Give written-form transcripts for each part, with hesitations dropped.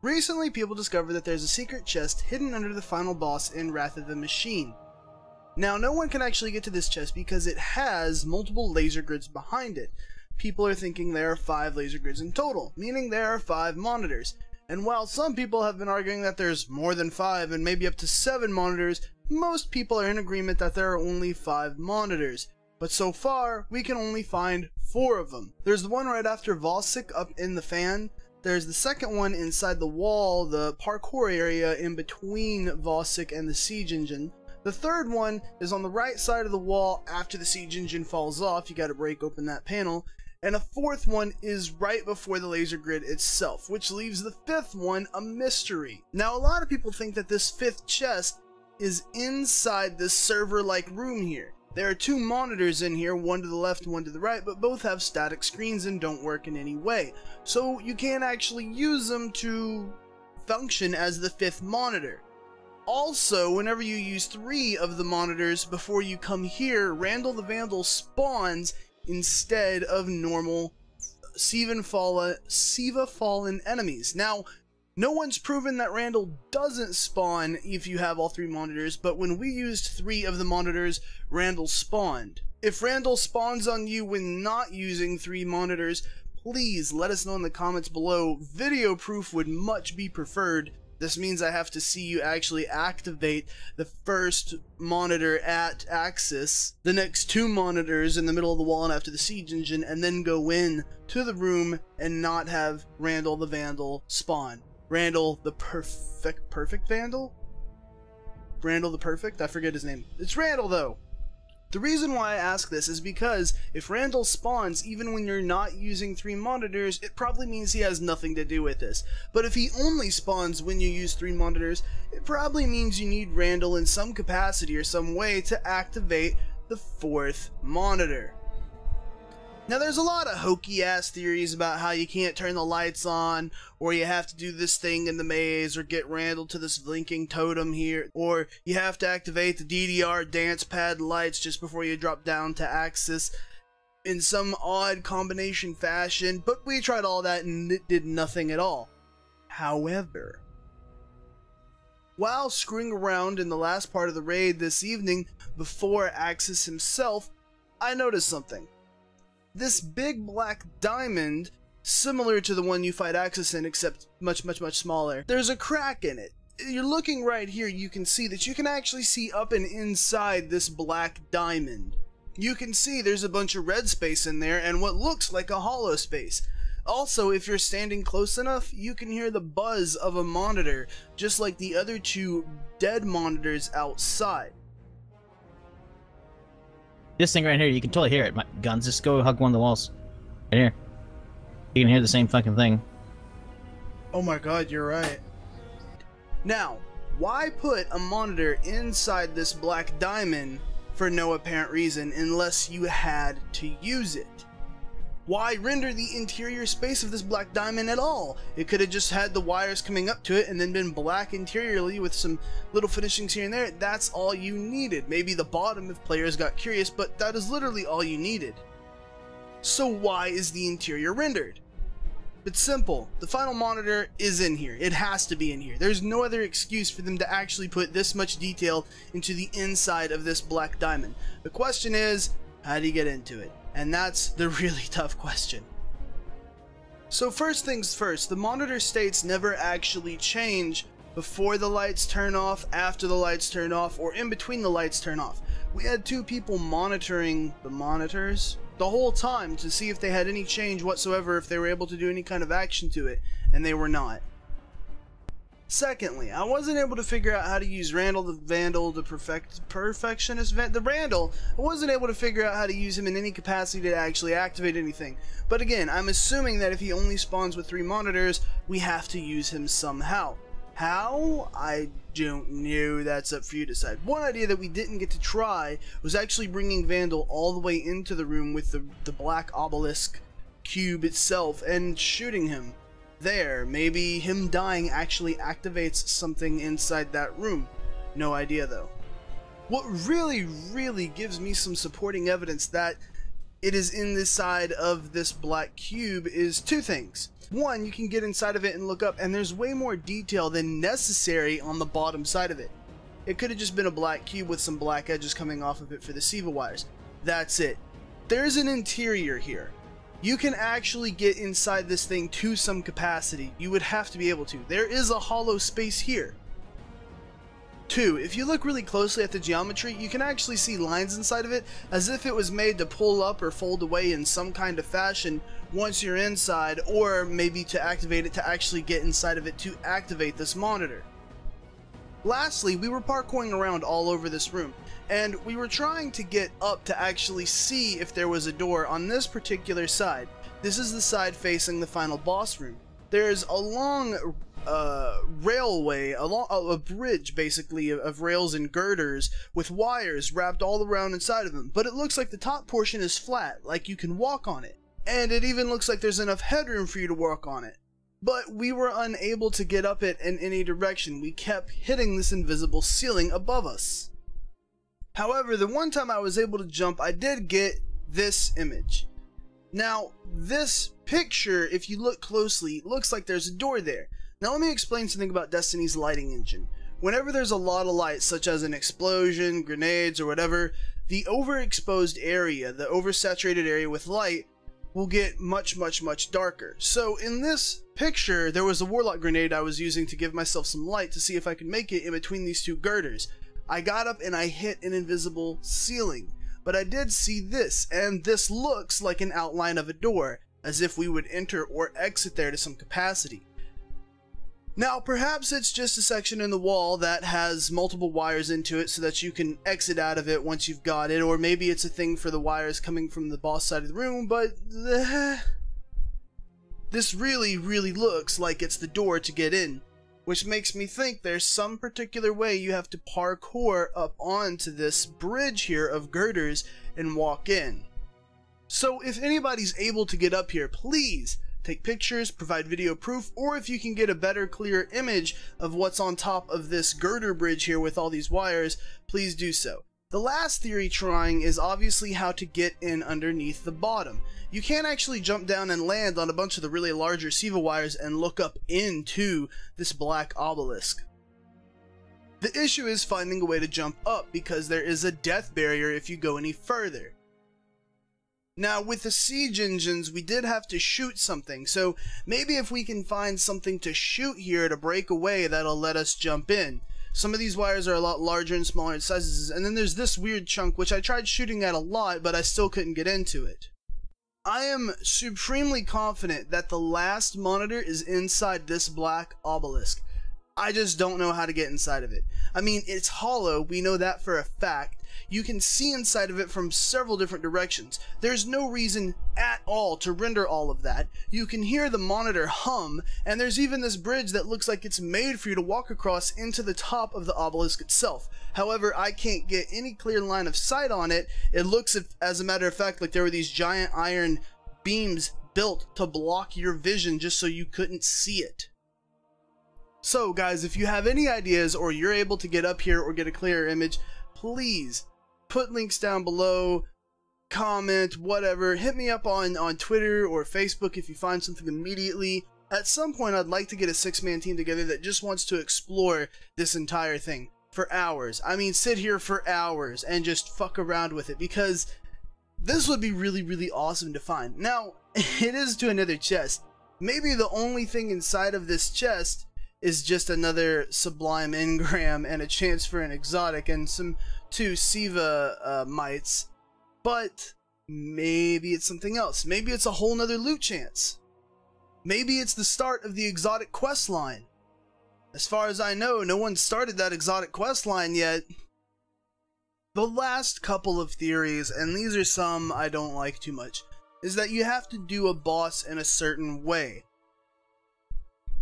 Recently, people discovered that there's a secret chest hidden under the final boss in Wrath of the Machine. Now, no one can actually get to this chest because it has multiple laser grids behind it. People are thinking there are 5 laser grids in total, meaning there are 5 monitors. And while some people have been arguing that there's more than 5 and maybe up to 7 monitors, most people are in agreement that there are only 5 monitors. But so far, we can only find 4 of them. There's the one right after Volsic up in the fan. There's the second one inside the wall, the parkour area in between Volsic and the siege engine. The third one is on the right side of the wall after the siege engine falls off. You gotta break open that panel. And a fourth one is right before the laser grid itself, which leaves the fifth one a mystery. Now, a lot of people think that this 5th chest is inside this server-like room here. There are 2 monitors in here, one to the left and one to the right, but both have static screens and don't work in any way. So you can't actually use them to function as the 5th monitor. Also, whenever you use 3 of the monitors before you come here, Randall the Vandal spawns instead of normal Siva fallen enemies. Now, no one's proven that Randall doesn't spawn if you have all 3 monitors, but when we used 3 of the monitors, Randall spawned. If Randall spawns on you when not using 3 monitors, please let us know in the comments below. Video proof would much be preferred. This means I have to see you actually activate the first monitor at axis, the next 2 monitors in the middle of the wall and after the siege engine, and then go in to the room and not have Randall the Vandal spawn. Randall the perfect Vandal? Randall the Perfect? I forget his name. It's Randall though! The reason why I ask this is because if Randall spawns even when you're not using 3 monitors, it probably means he has nothing to do with this. But if he only spawns when you use 3 monitors, it probably means you need Randall in some capacity or some way to activate the 4th monitor. Now, there's a lot of hokey ass theories about how you can't turn the lights on, or you have to do this thing in the maze, or get Randall to this blinking totem here, or you have to activate the DDR dance pad lights just before you drop down to Axis in some odd combination fashion, but we tried all that and it did nothing at all. However, while screwing around in the last part of the raid this evening before Axis himself, I noticed something. This big black diamond, similar to the one you fight Axis in, except much smaller, there's a crack in it. You're looking right here, you can see that you can actually see up and inside this black diamond. You can see there's a bunch of red space in there and what looks like a hollow space. Also, if you're standing close enough, you can hear the buzz of a monitor, just like the other 2 dead monitors outside. This thing right here, you can totally hear it. My guns, just go hug one of the walls. Right here. You can hear the same fucking thing. Oh my god, you're right. Now, why put a monitor inside this black diamond for no apparent reason unless you had to use it? Why render the interior space of this black diamond at all? It could have just had the wires coming up to it and then been black interiorly with some little finishings here and there. That's all you needed. Maybe the bottom if players got curious, but that is literally all you needed. So why is the interior rendered? It's simple. The final monitor is in here. It has to be in here. There's no other excuse for them to actually put this much detail into the inside of this black diamond. The question is, how do you get into it? And that's the really tough question. So first things first, the monitor states never actually change before the lights turn off, after the lights turn off, or in between the lights turn off. We had 2 people monitoring the monitors the whole time to see if they had any change whatsoever, if they were able to do any kind of action to it, and they were not. Secondly, I wasn't able to figure out how to use Randall the Vandal, the perfectionist, the Randall. I wasn't able to figure out how to use him in any capacity to actually activate anything. But again, I'm assuming that if he only spawns with 3 monitors, we have to use him somehow. How? I don't know. That's up for you to decide. One idea that we didn't get to try was actually bringing Vandal all the way into the room with the black obelisk cube itself and shooting him there. Maybe him dying actually activates something inside that room. No idea though. What really gives me some supporting evidence that it is in the side of this black cube is two things. One, you can get inside of it and look up, and there's way more detail than necessary on the bottom side of it. It could have just been a black cube with some black edges coming off of it for the SIVA wires. That's it. There's an interior here. You can actually get inside this thing to some capacity. You would have to be able to. There is a hollow space here. Two, if you look really closely at the geometry, you can actually see lines inside of it as if it was made to pull up or fold away in some kind of fashion once you're inside, or maybe to activate it to actually get inside of it to activate this monitor. Lastly, we were parkouring around all over this room, and we were trying to get up to actually see if there was a door on this particular side. This is the side facing the final boss room. There's a long railway, a bridge basically of rails and girders with wires wrapped all around inside of them, but it looks like the top portion is flat, like you can walk on it, and it even looks like there's enough headroom for you to walk on it. But we were unable to get up it in any direction. We kept hitting this invisible ceiling above us. However, the one time I was able to jump, I did get this image. Now, this picture, if you look closely, looks like there's a door there. Now let me explain something about Destiny's lighting engine. Whenever there's a lot of light, such as an explosion, grenades, or whatever, the overexposed area, the oversaturated area with light, will get much darker. So in this picture, there was a warlock grenade I was using to give myself some light to see if I could make it in between these two girders. I got up and I hit an invisible ceiling, but I did see this, and this looks like an outline of a door, as if we would enter or exit there to some capacity. Now, perhaps it's just a section in the wall that has multiple wires into it so that you can exit out of it once you've got it, or maybe it's a thing for the wires coming from the boss side of the room, but this really looks like it's the door to get in, which makes me think there's some particular way you have to parkour up onto this bridge here of girders and walk in. So if anybody's able to get up here, please take pictures, provide video proof, or if you can get a better, clearer image of what's on top of this girder bridge here with all these wires, please do so. The last theory trying is obviously how to get in underneath the bottom. You can't actually jump down and land on a bunch of the really larger SIVA wires and look up into this black obelisk. The issue is finding a way to jump up, because there is a death barrier if you go any further. Now, with the siege engines, we did have to shoot something, so maybe if we can find something to shoot here to break away, that'll let us jump in. Some of these wires are a lot larger and smaller in sizes, and then there's this weird chunk, which I tried shooting at a lot, but I still couldn't get into it. I am supremely confident that the last monitor is inside this black obelisk. I just don't know how to get inside of it. I mean, it's hollow, we know that for a fact. You can see inside of it from several different directions. There's no reason at all to render all of that. You can hear the monitor hum, and there's even this bridge that looks like it's made for you to walk across into the top of the obelisk itself. However, I can't get any clear line of sight on it. It looks, as a matter of fact, like there were these giant iron beams built to block your vision just so you couldn't see it. So guys, if you have any ideas or you're able to get up here or get a clearer image, please put links down below, comment, whatever. Hit me up on Twitter or Facebook if you find something immediately. At some point, I'd like to get a 6-man team together that just wants to explore this entire thing for hours. I mean, sit here for hours and just fuck around with it, because this would be really awesome to find. Now, it is to another chest. Maybe the only thing inside of this chest is just another sublime engram and a chance for an exotic and some 2 SIVA mites, but maybe it's something else. Maybe it's a whole nother loot chance. Maybe it's the start of the exotic quest line. As far as I know, no one started that exotic quest line yet. The last couple of theories, and these are some I don't like too much, is that you have to do a boss in a certain way.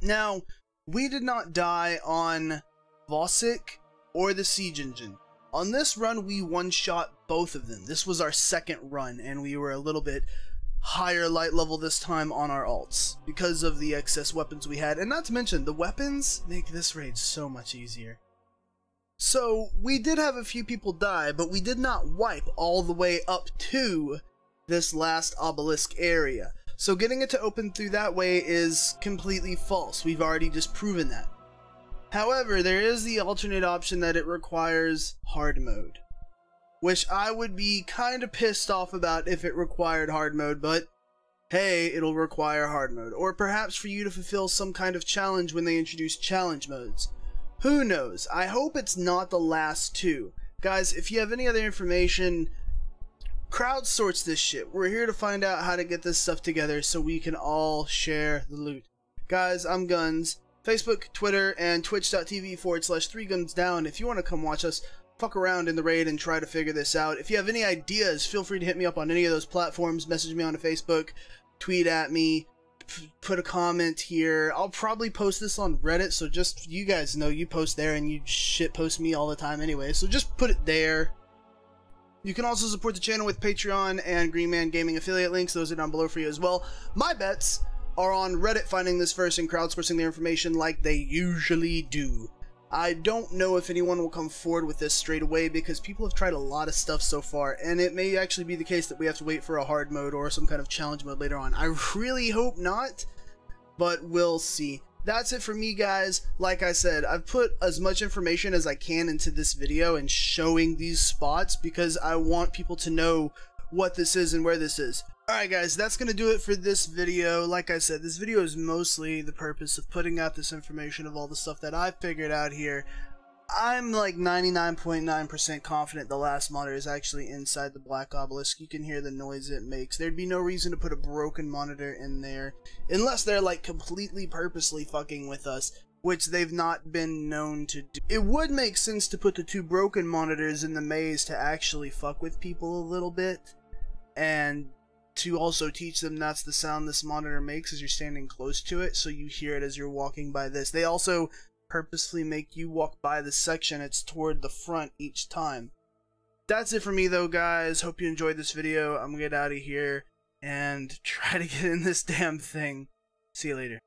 Now, we did not die on Vosik or the siege engine. On this run, we one-shot both of them. This was our second run, and we were a little bit higher light level this time on our alts because of the excess weapons we had. And not to mention, the weapons make this raid so much easier. So, we did have a few people die, but we did not wipe all the way up to this last obelisk area. So getting it to open through that way is completely false. We've already just proven that. However, there is the alternate option that it requires hard mode, which I would be kind of pissed off about if it required hard mode, but hey, it'll require hard mode. Or perhaps for you to fulfill some kind of challenge when they introduce challenge modes. Who knows? I hope it's not the last two. Guys, if you have any other information, crowdsource this shit. We're here to find out how to get this stuff together so we can all share the loot. Guys, I'm Guns. Facebook, Twitter, and twitch.tv/3gunsdown. If you want to come watch us fuck around in the raid and try to figure this out. If you have any ideas, feel free to hit me up on any of those platforms. Message me on Facebook, tweet at me, put a comment here. I'll probably post this on Reddit, so just, you guys know, you post there and you shit post me all the time anyway, so just put it there. You can also support the channel with Patreon and Green Man Gaming affiliate links. Those are down below for you as well. My bets are on Reddit finding this first and crowdsourcing their information like they usually do. I don't know if anyone will come forward with this straight away because people have tried a lot of stuff so far, and it may actually be the case that we have to wait for a hard mode or some kind of challenge mode later on. I really hope not, but we'll see. That's it for me, guys. Like I said, I've put as much information as I can into this video and showing these spots because I want people to know what this is and where this is. Alright guys, that's going to do it for this video. Like I said, this video is mostly the purpose of putting out this information of all the stuff that I figured out here. I'm like 99.9% confident the last monitor is actually inside the black obelisk. You can hear the noise it makes. There'd be no reason to put a broken monitor in there unless they're like completely purposely fucking with us, which they've not been known to do. It would make sense to put the two broken monitors in the maze to actually fuck with people a little bit, and to also teach them that's the sound this monitor makes as you're standing close to it, so you hear it as you're walking by this. They also purposefully make you walk by the section it's toward the front each time. That's it for me though, guys. Hope you enjoyed this video. I'm gonna get out of here and try to get in this damn thing. See you later.